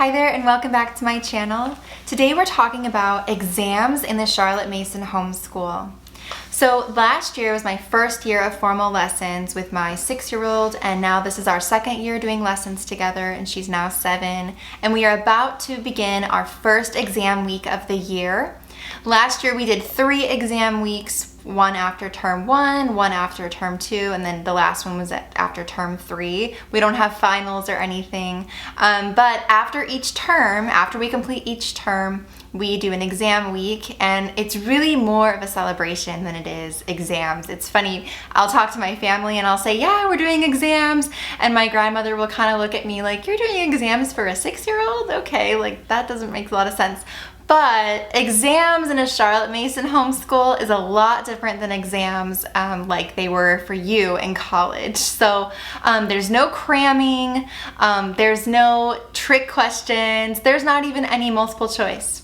Hi there and welcome back to my channel. Today we're talking about exams in the Charlotte Mason Homeschool. So last year was my first year of formal lessons with my 6-year-old, and now this is our second year doing lessons together, and she's now 7, and we are about to begin our first exam week of the year. Last year we did 3 exam weeks, one after term 1, one after term 2, and then the last one was after term 3. We don't have finals or anything, but after each term, after we complete each term, we do an exam week, and it's really more of a celebration than it is exams. It's funny, I'll talk to my family and I'll say, yeah, we're doing exams, and my grandmother will kind of look at me like, you're doing exams for a 6-year-old? Okay, like that doesn't make a lot of sense. But exams in a Charlotte Mason homeschool is a lot different than exams like they were for you in college. So there's no cramming, there's no trick questions, there's not even any multiple choice.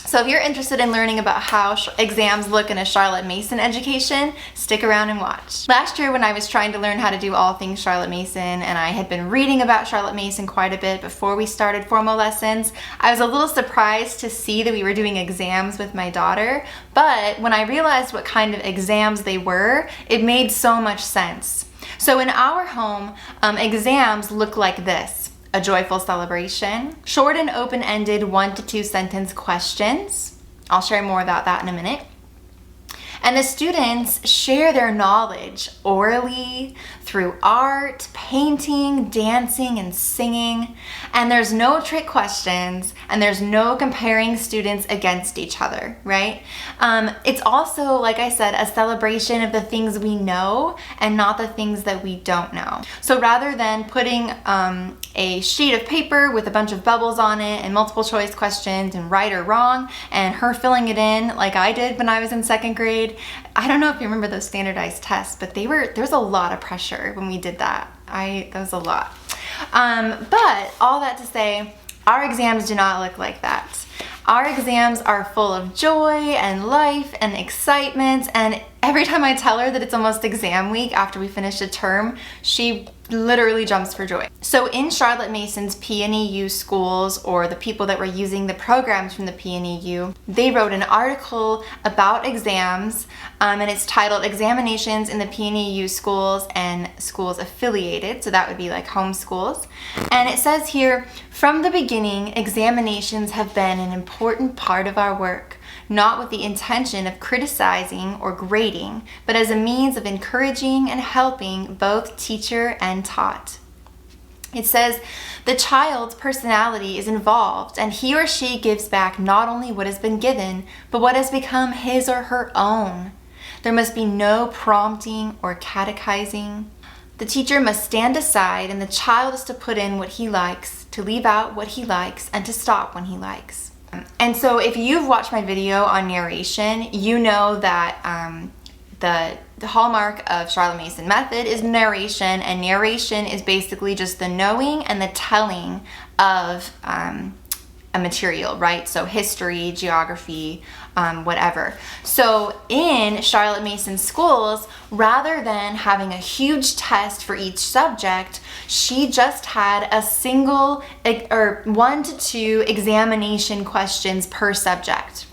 So if you're interested in learning about how exams look in a Charlotte Mason education, stick around and watch. Last year when I was trying to learn how to do all things Charlotte Mason, and I had been reading about Charlotte Mason quite a bit before we started formal lessons, I was a little surprised to see that we were doing exams with my daughter, but when I realized what kind of exams they were, it made so much sense. So in our home, exams look like this. A joyful celebration, short and open-ended 1 to 2 sentence questions. I'll share more about that in a minute. And the students share their knowledge orally, through art, painting, dancing, and singing. And there's no trick questions, and there's no comparing students against each other, right? It's also, like I said, a celebration of the things we know and not the things that we don't know. So rather than putting a sheet of paper with a bunch of bubbles on it and multiple choice questions and right or wrong, and her filling it in like I did when I was in 2nd grade, I don't know if you remember those standardized tests, but there was a lot of pressure when we did that. That was a lot. But all that to say, our exams do not look like that. Our exams are full of joy and life and excitement, and every time I tell her that it's almost exam week after we finish a term, she literally jumps for joy. So in Charlotte Mason's PNEU schools, or the people that were using the programs from the PNEU, they wrote an article about exams, and it's titled Examinations in the PNEU Schools and Schools Affiliated, so that would be like homeschools. And it says here, from the beginning, examinations have been an important part of our work, not with the intention of criticizing or grading, but as a means of encouraging and helping both teacher and taught. It says, the child's personality is involved, and he or she gives back not only what has been given, but what has become his or her own. There must be no prompting or catechizing. The teacher must stand aside, and the child is to put in what he likes, to leave out what he likes, and to stop when he likes. And so if you've watched my video on narration, you know that the hallmark of Charlotte Mason method is narration, and narration is basically just the knowing and the telling of a material, right? So history, geography, whatever. So in Charlotte Mason schools, rather than having a huge test for each subject, she just had a single or 1 to 2 examination questions per subject.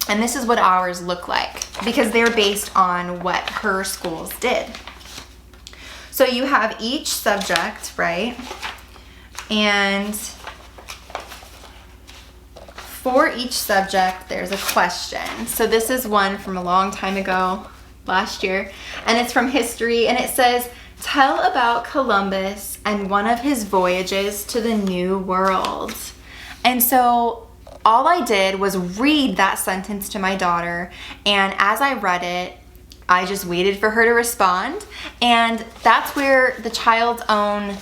And this is what ours look like, because they're based on what her schools did. So you have each subject, right? And for each subject, there's a question. So this is one from a long time ago, last year, and it's from history, and it says, tell about Columbus and one of his voyages to the New World. And so all I did was read that sentence to my daughter, and as I read it, I just waited for her to respond, and that's where the child's own,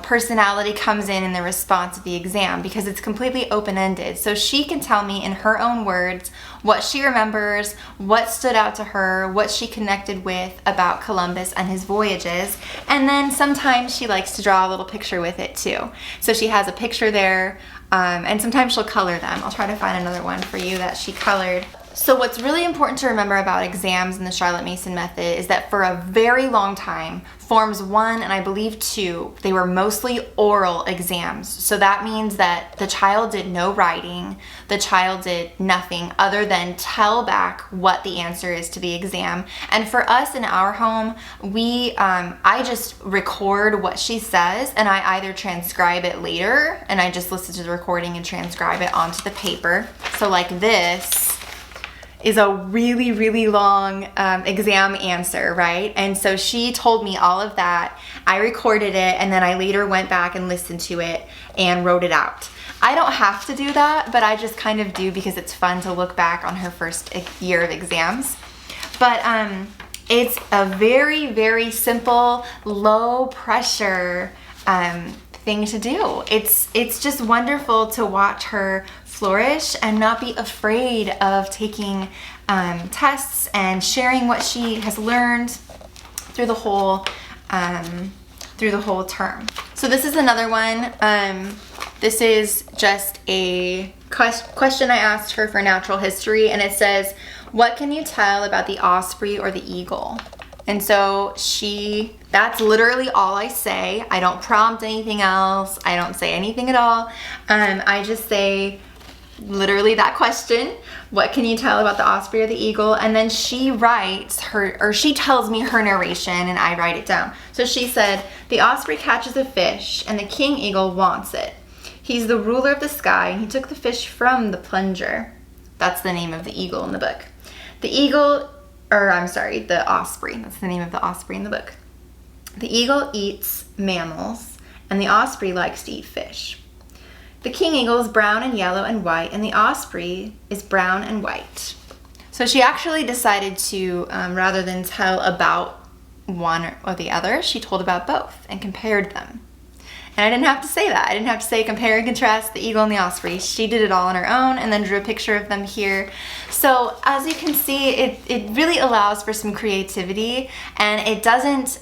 personality comes in the response of the exam, because it's completely open-ended. So she can tell me in her own words what she remembers, what stood out to her, what she connected with about Columbus and his voyages, and then sometimes she likes to draw a little picture with it too. So she has a picture there, and sometimes she'll color them. I'll try to find another one for you that she colored. So what's really important to remember about exams in the Charlotte Mason method is that for a very long time, Forms 1 and I believe 2, they were mostly oral exams. So that means that the child did no writing, the child did nothing other than tell back what the answer is to the exam. And for us in our home, I just record what she says, and I either transcribe it later, and I just listen to the recording and transcribe it onto the paper. So like this is a really, really long exam answer, right? And so she told me all of that. I recorded it, and then I later went back and listened to it and wrote it out. I don't have to do that, but I just kind of do because it's fun to look back on her first year of exams. But it's a very, very simple, low pressure thing to do. It's just wonderful to watch her flourish and not be afraid of taking tests and sharing what she has learned through the whole term. So this is another one. This is just a question I asked her for natural history, and it says, what can you tell about the osprey or the eagle? And so that's literally all I say. I don't prompt anything else. I don't say anything at all. I just say literally that question, what can you tell about the osprey or the eagle? And then she she tells me her narration and I write it down. So she said, the osprey catches a fish and the king eagle wants it. He's the ruler of the sky and he took the fish from the plunger. That's the name of the eagle in the book. The osprey. That's the name of the osprey in the book. The eagle eats mammals, and the osprey likes to eat fish. The king eagle is brown and yellow and white, and the osprey is brown and white. So she actually decided to, rather than tell about one or the other, she told about both and compared them. And I didn't have to say that. I didn't have to say compare and contrast the eagle and the osprey. She did it all on her own and then drew a picture of them here. So as you can see, it really allows for some creativity, and it doesn't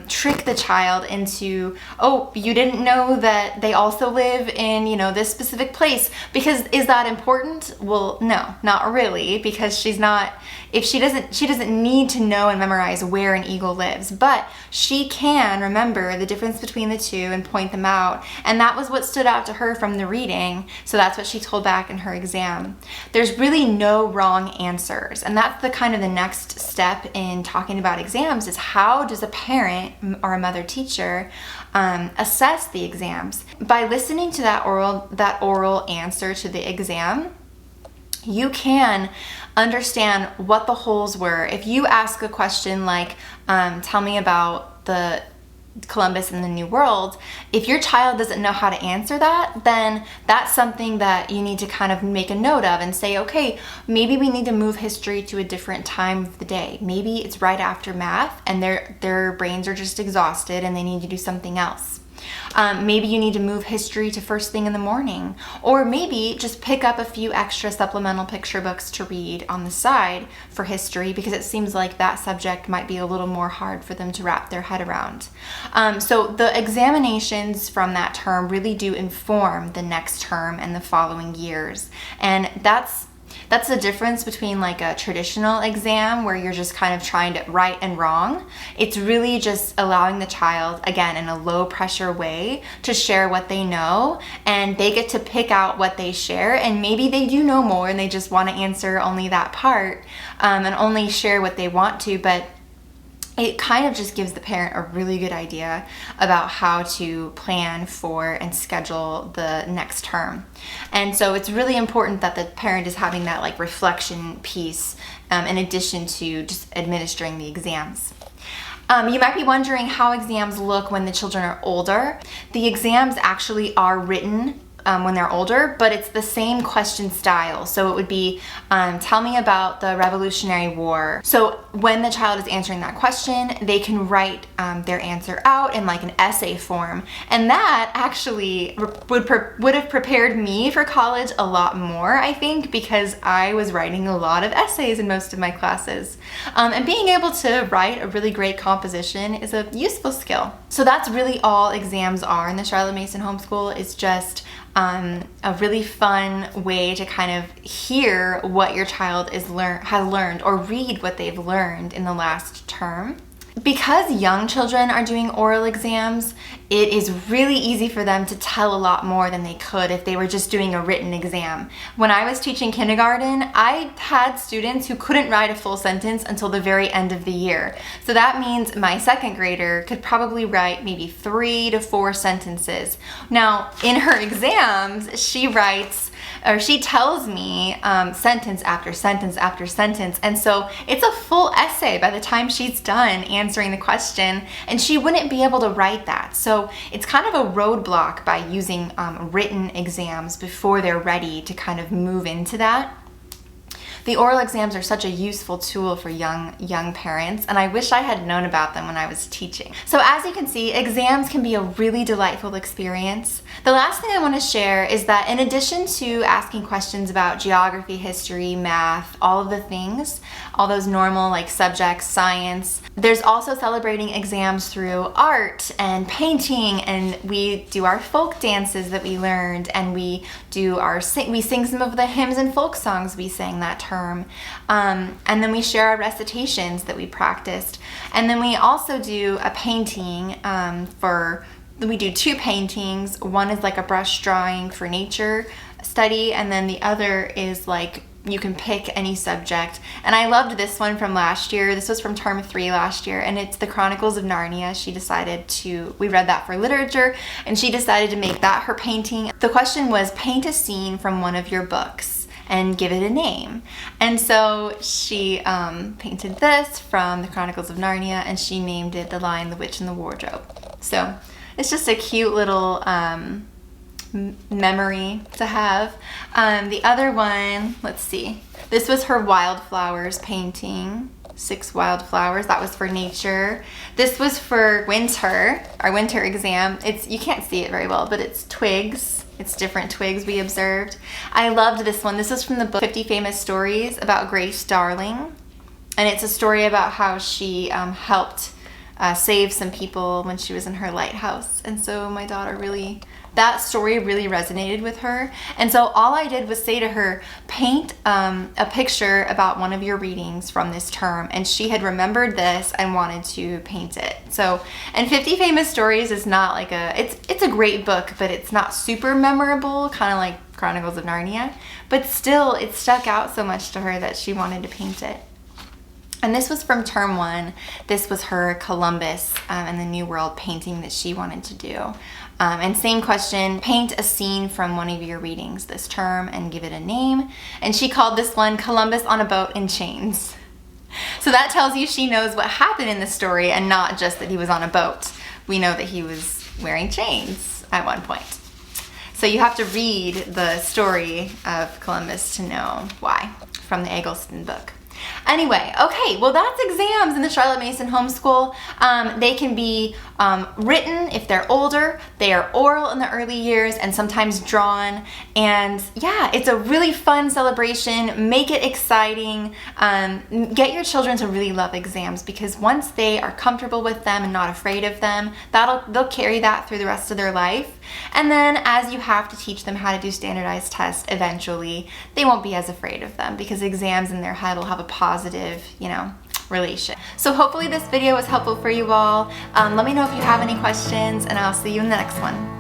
trick the child into, oh, you didn't know that they also live in, this specific place. Because is that important? Well, no, not really, because she doesn't need to know and memorize where an eagle lives, but she can remember the difference between the two and point them out. And that was what stood out to her from the reading. So that's what she told back in her exam. There's really no wrong answers. And that's the next step in talking about exams, is how does a parent or a mother teacher assess the exams? By listening to that oral answer to the exam, you can understand what the holes were. If you ask a question like, tell me about the Columbus and the New World, if your child doesn't know how to answer that, then that's something that you need to kind of make a note of and say, okay, maybe we need to move history to a different time of the day. Maybe it's right after math and their brains are just exhausted and they need to do something else. Maybe you need to move history to first thing in the morning, or maybe just pick up a few extra supplemental picture books to read on the side for history, because it seems like that subject might be a little more hard for them to wrap their head around. So the examinations from that term really do inform the next term and the following years, and that's the difference between like a traditional exam where you're just kind of trying to right and wrong. It's really just allowing the child, again, in a low pressure way, to share what they know, and they get to pick out what they share, and maybe they do know more and they just want to answer only that part and only share what they want to, but it kind of just gives the parent a really good idea about how to plan for and schedule the next term. And so it's really important that the parent is having that like reflection piece in addition to just administering the exams. You might be wondering how exams look when the children are older. The exams actually are written when they're older, but it's the same question style. So it would be, tell me about the Revolutionary War. So when the child is answering that question, they can write their answer out in like an essay form. And that actually would have prepared me for college a lot more, I think, because I was writing a lot of essays in most of my classes. And being able to write a really great composition is a useful skill. So that's really all exams are in the Charlotte Mason Homeschool. It's just a really fun way to kind of hear what your child has learned, or read what they've learned in the last term. Because young children are doing oral exams, it is really easy for them to tell a lot more than they could if they were just doing a written exam. When I was teaching kindergarten, I had students who couldn't write a full sentence until the very end of the year. So that means my second grader could probably write maybe 3 to 4 sentences. Now, in her exams, she tells me sentence after sentence after sentence, and so it's a full essay by the time she's done answering the question, and she wouldn't be able to write that. So it's kind of a roadblock by using written exams before they're ready to kind of move into that. The oral exams are such a useful tool for young parents, and I wish I had known about them when I was teaching. So as you can see, exams can be a really delightful experience. The last thing I want to share is that in addition to asking questions about geography, history, math, all of the things, all those normal like subjects, science, there's also celebrating exams through art and painting, and we do our folk dances that we learned, and we sing some of the hymns and folk songs we sang that term. And then we share our recitations that we practiced. And then we also do a painting we do 2 paintings. One is like a brush drawing for nature study, and then the other is like you can pick any subject. And I loved this one from last year. This was from term 3 last year, and it's the Chronicles of Narnia. We read that for literature, and she decided to make that her painting. The question was, paint a scene from one of your books and give it a name. And so she painted this from the Chronicles of Narnia, and she named it The Lion, the Witch, and the Wardrobe. So it's just a cute little memory to have. The other one, let's see. This was her wildflowers painting. 6 wildflowers. That was for nature. This was for winter, our winter exam. You can't see it very well, but it's twigs. It's different twigs we observed. I loved this one. This is from the book 50 Famous Stories about Grace Darling. And it's a story about how she helped save some people when she was in her lighthouse. And so my daughter that story really resonated with her. And so all I did was say to her, paint a picture about one of your readings from this term. And she had remembered this and wanted to paint it. So, and 50 Famous Stories is not like it's a great book, but it's not super memorable, kind of like Chronicles of Narnia. But still, it stuck out so much to her that she wanted to paint it. And this was from term 1. This was her Columbus and the New World painting that she wanted to do. And same question, paint a scene from one of your readings this term and give it a name. And she called this one Columbus on a Boat in Chains. So that tells you she knows what happened in the story and not just that he was on a boat. We know that he was wearing chains at one point. So you have to read the story of Columbus to know why from the Eggleston book. Anyway, okay, well that's exams in the Charlotte Mason Homeschool. They can be written if they're older, they are oral in the early years, and sometimes drawn. And yeah, it's a really fun celebration. Make it exciting. Get your children to really love exams, because once they are comfortable with them and not afraid of them, they'll carry that through the rest of their life. And then as you have to teach them how to do standardized tests eventually, they won't be as afraid of them, because exams in their head will have a positive, relation. So hopefully this video was helpful for you all. Let me know if you have any questions, and I'll see you in the next one.